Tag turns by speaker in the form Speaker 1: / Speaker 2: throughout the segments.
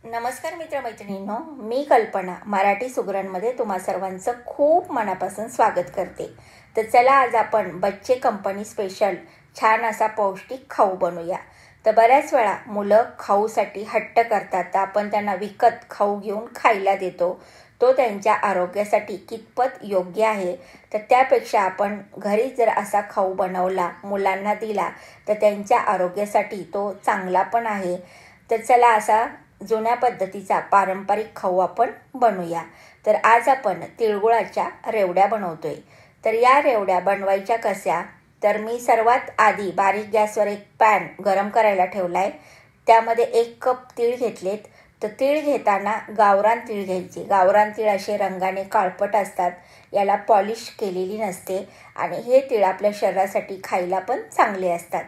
Speaker 1: नमस्कार मित्रमैत्रिणींनो, मी कल्पना मराठी सुगरणमध्ये तुम्हा सर्वांचं खूप मनापासून स्वागत करते। तर चला आज आपण बच्चे कंपनी स्पेशल छान असा पौष्टिक खाऊ बनवूया। तर बऱ्याच वेळा मुलं खाऊसाठी हट्ट करतात, तर आपण त्यांना विकत खाऊ घेऊन खायला देतो। तो त्यांच्या आरोग्यासाठी कितपत योग्य आहे, तर त्यापेक्षा आपण घरी जर असा खाऊ बनवला मुलांना दिला तर त्यांच्या आरोग्यासाठी तो चांगला पण आहे। तर चला असा जुन्या पद्धतीचा पारंपरिक खाऊ आपण बनवूया। तर आज आपण तिळगुळाच्या रेवड्या बनवतोय। तर या रेवड्या बनवायच्या कशा, तर मी सर्वात आधी बारीक गॅसवर एक पॅन गरम करायला ठेवलाय। त्यामध्ये 1 कप तीळ घेतलेत। तर तीळ घेताना गावरान तीळ घ्यायचे। गावरान तीळ असे रंगाने काळपट असतात, याला पॉलिश केलेली नसते आणि हे तीळ आपल्या शरीरासाठी खायला पण चांगले असतात।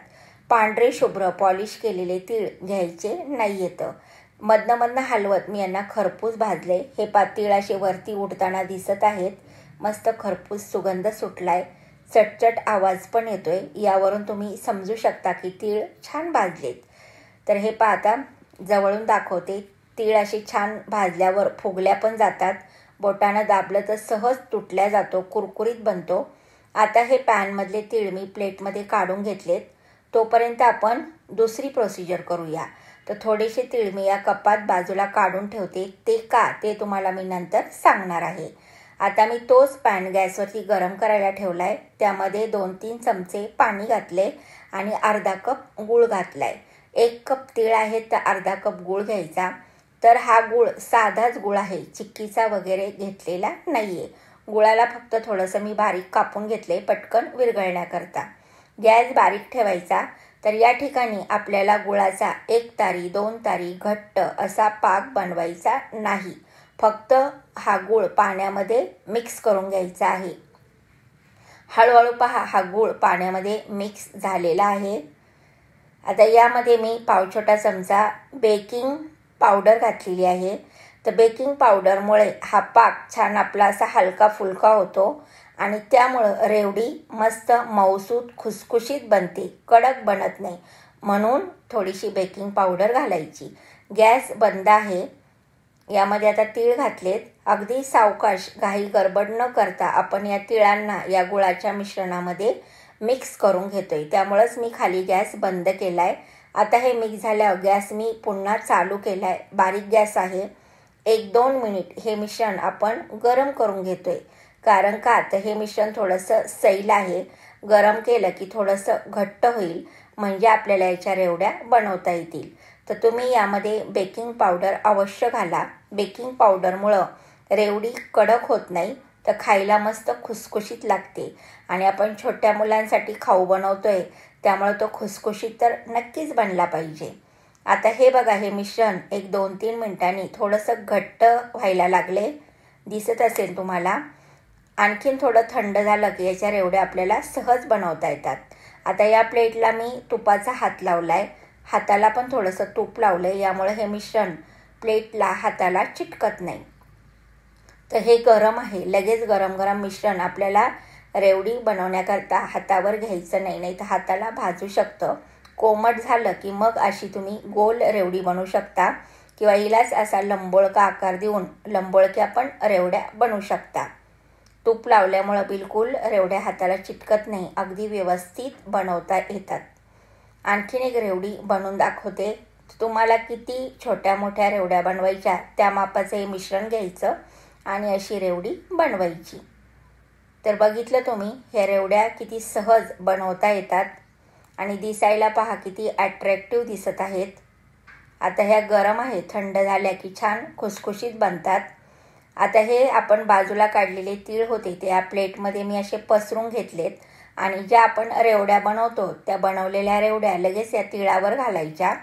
Speaker 1: पांढरे शुभ्र पॉलिश केलेले तीळ घ्यायचे नाहीयेत। मधनं हलवत मी यांना खरपूस भाजले। हे तीळ असे वरती उडताना दिसत आहेत। मस्त खरपूस सुगंध सुटलाय, चटचट आवाज पण येतोय। यावरून तुम्ही समजू शकता की तीळ छान भाजलेत। तर हे आता जवळून दाखवते। तीळ असे छान भाजल्यावर फुगल्या पण जातात, बोटानं दाबलं तर सहज तुटल्या जातो, कुरकुरीत बनतो। आता हे पॅनमधले तीळ मी प्लेटमध्ये काढून घेतलेत। तोपर्यंत आपण दुसरी प्रोसिजर करूया। तर थोडेसे तीळ मी या कपात बाजूला काढून ठेवते। ते का ते तुम्हाला मी नंतर सांगणार आहे। आता मी तोच पॅन गॅसवरती गरम करायला ठेवलाय। त्यामध्ये 2-3 चमचे पाणी घातले आणि अर्धा कप गूळ घातलाय। 1 कप तीळ आहे तर अर्धा कप गूळ घ्यायचा। तर हा गूळ साधाच गूळ आहे, चिक्कीचा वगैरे घेतलेला नाहीये। गुळाला फक्त थोडंसं मी बारीक कापून घेतले पटकन विरघळण्याकरता। गॅस बारीक ठेवायचा। तर या ठिकाणी आपल्याला गुळाचा 1 तारी 2 तारी घट्ट असा पाक बनवायचा नाही, फक्त हा गूळ पाण्यामध्ये मिक्स करून घ्यायचा आहे। हळूहळू पहा, हा गूळ पाण्यामध्ये मिक्स झालेला आहे। आता यामध्ये मी पाव छोटा चमचा बेकिंग पावडर घातलेली आहे। तर बेकिंग पावडरमुळे हा पाक छान आपला असा हलका फुलका होतो आणि त्यामुळं रेवडी मस्त मऊसूत खुसखुशीत बनते, कडक बनत नाही। म्हणून थोडीशी बेकिंग पावडर घालायची। गॅस बंद आहे। यामध्ये आता तीळ घातलेत। अगदी सावकाश घाई गडबड न करता आपण या तिळांना या गुळाच्या मिश्रणामध्ये मिक्स करून घेतोय, त्यामुळेच मी खाली गॅस बंद केलाय। आता हे मिक्स झाल्यावर गॅस मी पुन्हा चालू केलाय, बारीक गॅस आहे। 1-2 मिनिट हे मिश्रण आपण गरम करून घेतोय। कारण का, तर हे मिश्रण थोडंसं सैल आहे। गरम केलं की थोडंसं घट्ट होईल, म्हणजे आपल्याला याच्या रेवड्या बनवता येतील। तर तुम्ही यामध्ये बेकिंग पावडर अवश्य घाला। बेकिंग पावडरमुळं रेवडी कडक होत नाही, तर खायला मस्त खुसखुशीत लागते। आणि आपण छोट्या मुलांसाठी खाऊ बनवतोय, त्यामुळे तो खुसखुशीत तर नक्कीच बनला पाहिजे। आता हे बघा, हे मिश्रण 1-2-3 मिनिटांनी थोडंसं घट्ट व्हायला लागले, दिसत असेल तुम्हाला। आणखीन थोडं थंड झालं की याच्या रेवड्या आपल्याला सहज बनवता येतात। आता या प्लेटला मी तुपाचा हात लावलाय, हाताला पण थोडंसं तूप लावलंय, यामुळे हे मिश्रण प्लेटला हाताला चिटकत नाही। तर हे गरम आहे, लगेच गरम गरम मिश्रण आपल्याला रेवडी बनवण्याकरता हातावर घ्यायचं नाही, नाही तर हाताला भाजू शकतं। कोमट झालं की मग अशी तुम्ही गोल रेवडी बनवू शकता, किंवा हिलाच असा लंबोळका आकार देऊन लंबोळक्या आपण रेवड्या बनवू शकता। तूप लावल्यामुळं बिलकुल रेवड्या हाताला चिटकत नाही, अगदी व्यवस्थित बनवता येतात। आणखीन एक रेवडी बनवून दाखवते। तुम्हाला किती छोट्या मोठ्या रेवड्या बनवायच्या त्या मापाचं हे मिश्रण घ्यायचं आणि अशी रेवडी बनवायची। तर बघितलं तुम्ही, ह्या रेवड्या किती सहज बनवता येतात आणि दिसायला पहा किती अट्रॅक्टिव्ह दिसत आहेत। आता ह्या गरम आहे, थंड झाल्या की छान खुसखुशीत बनतात। आता हे आपण बाजूला काढलेले तीळ होते ते या प्लेटमध्ये मी असे पसरून घेतलेत आणि ज्या आपण रेवड्या बनवतो त्या बनवलेल्या रेवड्या लगेच या तिळावर घालायच्या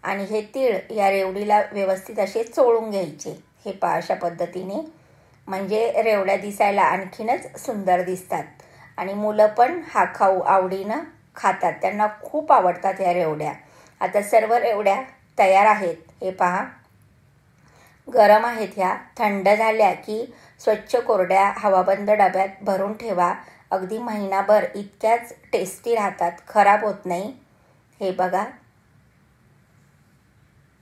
Speaker 1: आणि हे तीळ या रेवडीला व्यवस्थित असे चोळून घ्यायचे। हे पहा, अशा पद्धतीने, म्हणजे रेवड्या दिसायला आणखीनच सुंदर दिसतात आणि मुलं पण हा खाऊ आवडीनं खातात, त्यांना खूप आवडतात या रेवड्या। आता सर्व रेवड्या तयार आहेत। हे पहा, गरम आहेत ह्या। थंड झाल्या की स्वच्छ कोरड्या हवाबंद डब्यात भरून ठेवा, अगदी महिनाभर इतक्याच टेस्टी राहतात, खराब होत नाही। हे बघा,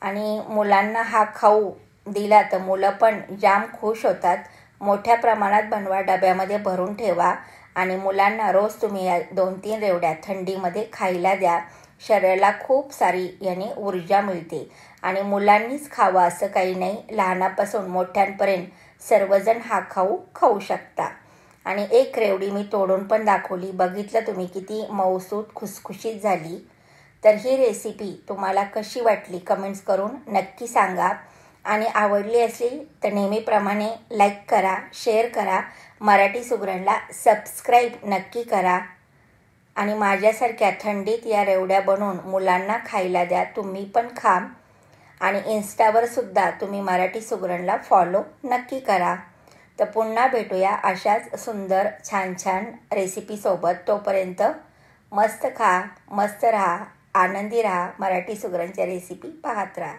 Speaker 1: आणि मुलांना हा खाऊ दिला तर मुलं पण जाम खुश होतात. मोठ्या प्रमाणात बनवा, डब्यामध्ये भरून ठेवा आणि मुलांना रोज तुम्ही या 2-3 रेवड्या थंडीमध्ये खायला द्या. शरीराला खूप सारी याने ऊर्जा मिळते आणि मुलांनीच खावा असं काही नाही, लहानापासून मोठ्यांपर्यंत सर्वजण हा खाऊ खाऊ शकता. आणि एक रेवडी मी तोडून पण दाखवली, बघितलं तुम्ही किती मऊसूत खुसखुशीत झाली. तर ही रेसिपी तुम्हाला कशी वाटली कमेंट्स करून नक्की सांगा. आणि आवडली असली तर नेहमीप्रमाणे लाईक करा, शेअर करा, मराठी सुगरणला सबस्क्राईब नक्की करा. आणि माझ्यासारख्या थंडीत या रेवड्या बनवून मुलांना खायला द्या, तुम्ही पण खा. आणि इन्स्टावर सुद्धा तुम्ही मराठी सुगरणला फॉलो नक्की करा. तर पुन्हा भेटूया अशाच सुंदर छान छान रेसिपीसोबत. तोपर्यंत मस्त खा, मस्त राहा, आनंदी राहा, मराठी सुगरणच्या रेसिपी पाहत राहा.